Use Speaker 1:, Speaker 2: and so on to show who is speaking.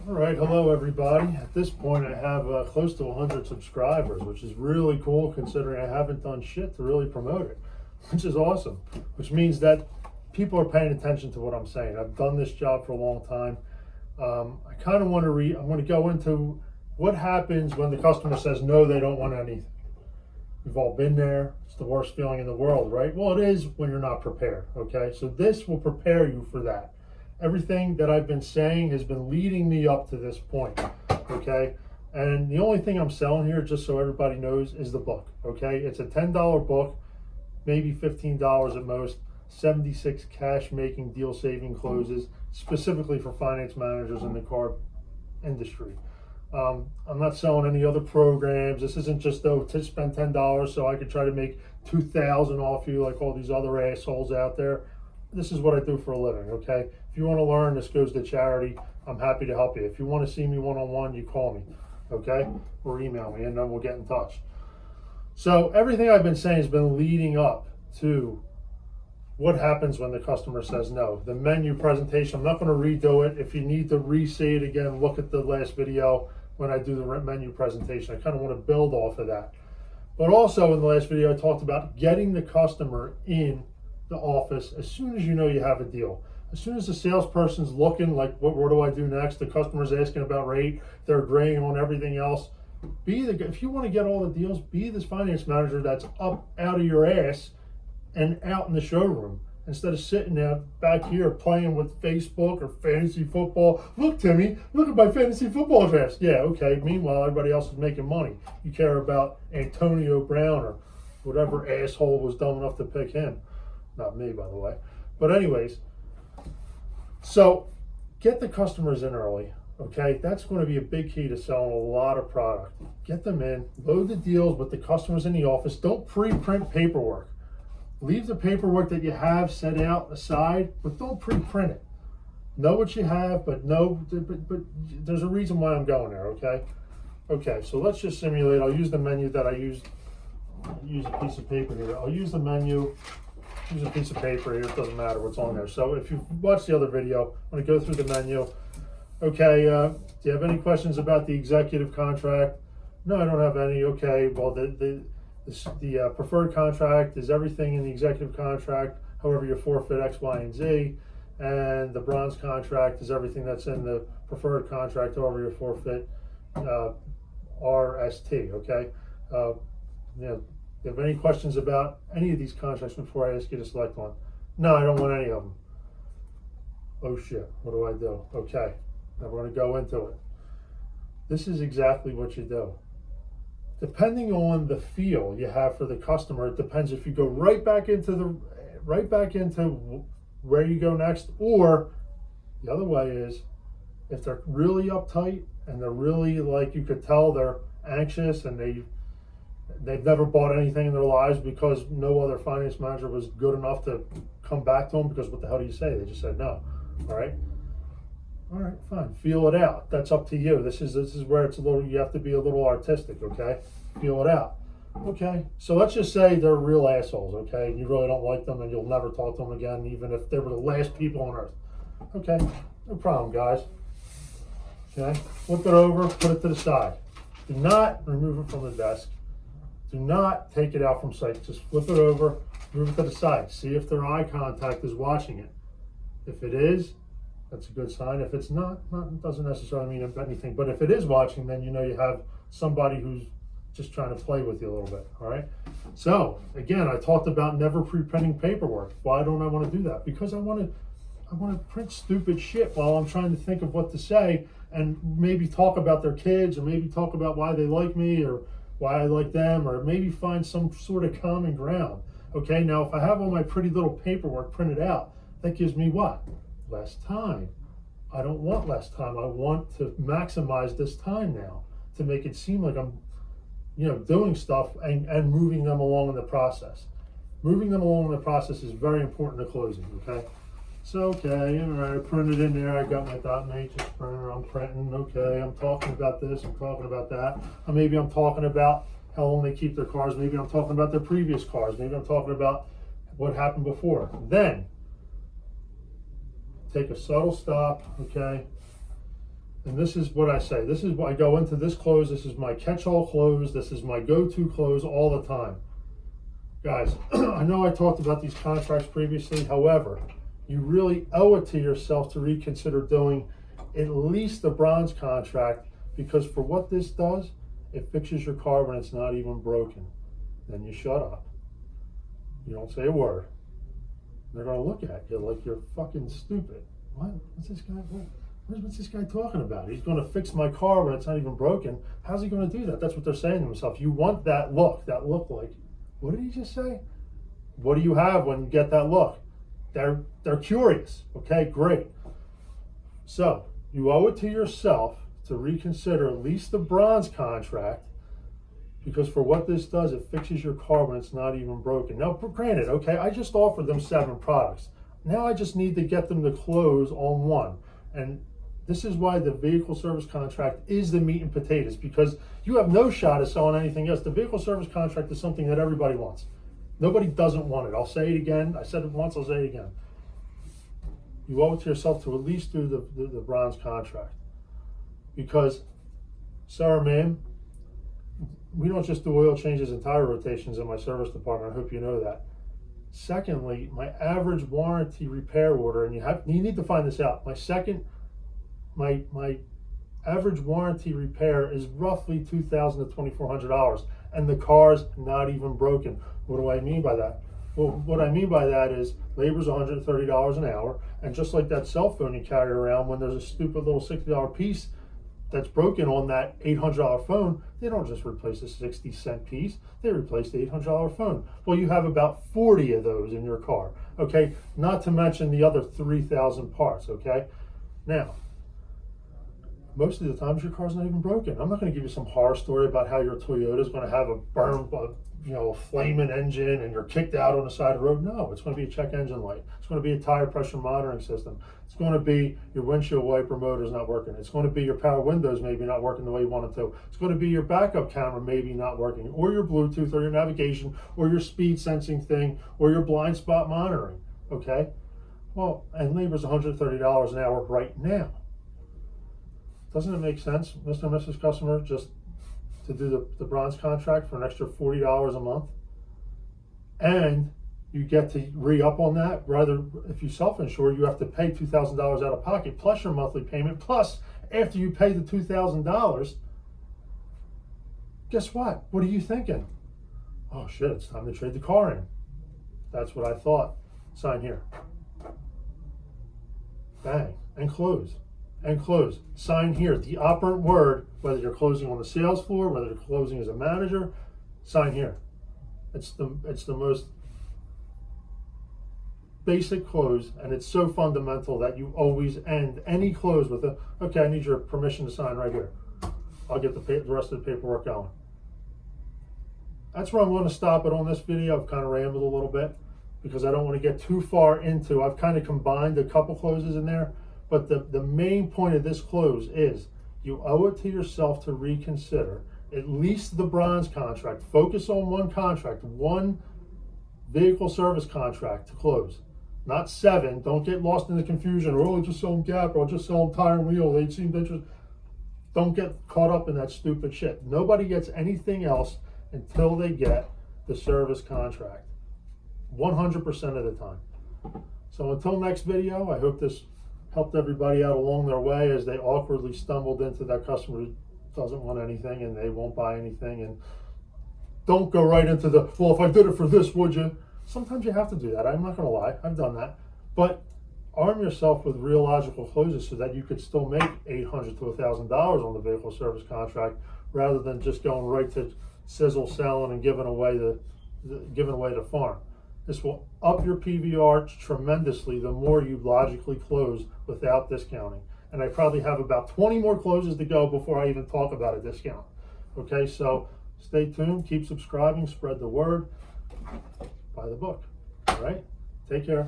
Speaker 1: All right, hello everybody. At this point, I have close to 100 subscribers, which is really cool considering I haven't done shit to really promote it, which is awesome. Which means that people are paying attention to what I'm saying. I've done this job for a long time. I kind of want to I'm going to go into what happens when the customer says no, they don't want anything. We've all been there. It's the worst feeling in the world, right? Well, it is when you're not prepared, okay? So this will prepare you for that. Everything that I've been saying has been leading me up to this point, okay? And the only thing I'm selling here, just so everybody knows, is the book, okay? It's a $10 book, maybe $15 at most, 76 cash-making, deal-saving closes, specifically for finance managers in the car industry. I'm not selling any other programs. This isn't just, to spend $10 so I could try to make $2,000 off you like all these other assholes out there. This is what I do for a living, okay? If you want to learn, this goes to charity. I'm happy to help you. If you want to see me one-on-one, you call me, okay? Or email me, and then we'll get in touch. So everything I've been saying has been leading up to what happens when the customer says no. The menu presentation, I'm not going to redo it. If you need to re-see it again, look at the last video when I do the menu presentation. I kind of want to build off of that. But also in the last video, I talked about getting the customer in the office as soon as you know you have a deal. As soon as the salesperson's looking like, what do I do next? The customer's asking about rate. They're agreeing on everything else. If you want to get all the deals, be this finance manager that's up out of your ass and out in the showroom instead of sitting out back here playing with Facebook or fantasy football. Look, Timmy, look at my fantasy football drafts. Yeah, okay. Meanwhile, everybody else is making money. You care about Antonio Brown or whatever asshole was dumb enough to pick him. Not me, by the way. But anyways, so get the customers in early, okay? That's going to be a big key to selling a lot of product. Get them in, load the deals with the customers in the office. Don't pre-print paperwork. Leave the paperwork that you have set out aside, but don't pre-print it. Know what you have, but there's a reason why I'm going there, okay? Okay, so let's just simulate. I'll use the menu that I used. Use a piece of paper here. I'll use the menu. Use a piece of paper here, it doesn't matter what's on there. So if you've watched the other video, I'm going to go through the menu. Okay, do you have any questions about the executive contract? No, I don't have any. Okay, well, the preferred contract is everything in the executive contract, however you forfeit X, Y, and Z. And the bronze contract is everything that's in the preferred contract, however you forfeit R, S, T, okay? Do you have any questions about any of these contracts before I ask you to select one? No, I don't want any of them. Oh shit, what do I do? Okay, now we're going to go into it. This is exactly what you do. Depending on the feel you have for the customer, it depends if you go right back into where you go next, or the other way is if they're really uptight and they're really, like, you could tell they're anxious and they've never bought anything in their lives because no other finance manager was good enough to come back to them, because what the hell do you say? They just said no. All right, fine. Feel it out. That's up to you. This is where it's a little, you have to be a little artistic, okay? Feel it out. Okay, so let's just say they're real assholes, okay? And you really don't like them and you'll never talk to them again, even if they were the last people on earth. Okay, no problem, guys. Okay, flip it over, put it to the side. Do not remove it from the desk. Do not take it out from sight. Just flip it over, move it to the side. See if their eye contact is watching it. If it is, that's a good sign. If it's not, it doesn't necessarily mean anything. But if it is watching, then you know you have somebody who's just trying to play with you a little bit, all right? So, again, I talked about never pre-printing paperwork. Why don't I want to do that? Because I want to print stupid shit while I'm trying to think of what to say, and maybe talk about their kids, or maybe talk about why they like me, or why I like them, or maybe find some sort of common ground. Okay, now if I have all my pretty little paperwork printed out, that gives me what? Less time. I don't want less time. I want to maximize this time now to make it seem like I'm, doing stuff and moving them along in the process. Moving them along in the process is very important to closing, okay? So, okay, all right, I printed in there. I got my dot matrix printer. I'm printing. Okay, I'm talking about this. I'm talking about that. Or maybe I'm talking about how long they keep their cars. Maybe I'm talking about their previous cars. Maybe I'm talking about what happened before. Then, take a subtle stop, okay? And this is what I say. This is what I go into this close. This is my catch-all close. This is my go-to close all the time. Guys, I know I talked about these contracts previously. However, you really owe it to yourself to reconsider doing at least the bronze contract, because for what this does, it fixes your car when it's not even broken. Then you shut up. You don't say a word. They're going to look at you like you're fucking stupid. What? What's this guy? What's this guy talking about? He's going to fix my car when it's not even broken. How's he going to do that? That's what they're saying to themselves. You want that look like, what did he just say? What do you have when you get that look? They're curious. Okay, great. So you owe it to yourself to reconsider at least the bronze contract, because for what this does, it fixes your car when it's not even broken. Now, granted, okay, I just offered them 7 products. Now I just need to get them to close on one. And this is why the vehicle service contract is the meat and potatoes, because you have no shot at selling anything else. The vehicle service contract is something that everybody wants. Nobody doesn't want it. I'll say it again. I said it once, I'll say it again. You owe it to yourself to at least do the bronze contract. Because, sir, ma'am, we don't just do oil changes and tire rotations in my service department. I hope you know that. Secondly, my average warranty repair order, and you need to find this out. My average warranty repair is roughly $2,000 to $2,400, and the car's not even broken. What do I mean by that? Well, what I mean by that is labor's $130 an hour, and just like that cell phone you carry around, when there's a stupid little $60 piece that's broken on that $800 phone, they don't just replace a 60-cent piece, they replace the $800 phone. Well, you have about 40 of those in your car, okay? Not to mention the other 3,000 parts, okay? Now, most of the times your car's not even broken. I'm not going to give you some horror story about how your Toyota is going to have a flaming engine and you're kicked out on the side of the road. No, it's going to be a check engine light. It's going to be a tire pressure monitoring system. It's going to be your windshield wiper motor's not working. It's going to be your power windows maybe not working the way you want them to. It's going to be your backup camera maybe not working, or your Bluetooth, or your navigation, or your speed sensing thing, or your blind spot monitoring, okay? Well, and labor's $130 an hour right now. Doesn't it make sense, Mr. and Mrs. Customer, just to do the bronze contract for an extra $40 a month? And you get to re-up on that. Rather, if you self-insure, you have to pay $2,000 out of pocket, plus your monthly payment, plus after you pay the $2,000, guess what? What are you thinking? Oh shit, it's time to trade the car in. That's what I thought. Sign here. Bang, and close. And close. Sign here. The operant word, whether you're closing on the sales floor, whether you're closing as a manager, sign here. It's the most basic close, and it's so fundamental that you always end any close with a, okay, I need your permission to sign right here. I'll get the rest of the paperwork going. That's where I'm going to stop it on this video. I've kind of rambled a little bit because I don't want to get too far into, I've kind of combined a couple closes in there. But the main point of this close is you owe it to yourself to reconsider at least the bronze contract. Focus on one contract, one vehicle service contract to close. Not 7. Don't get lost in the confusion. Or, I'll just sell them Gap, or I'll just sell them Tire and Wheel. They seem interested. Don't get caught up in that stupid shit. Nobody gets anything else until they get the service contract. 100% of the time. So until next video, I hope this helped everybody out along their way as they awkwardly stumbled into that customer who doesn't want anything and they won't buy anything. And don't go right into the, well, if I did it for this, would you? Sometimes you have to do that. I'm not going to lie. I've done that. But arm yourself with real logical closes so that you could still make $800 to $1,000 on the vehicle service contract, rather than just going right to sizzle selling and giving away the farm. This will up your PVR tremendously the more you logically close without discounting. And I probably have about 20 more closes to go before I even talk about a discount. Okay, so stay tuned, keep subscribing, spread the word, buy the book. All right, take care.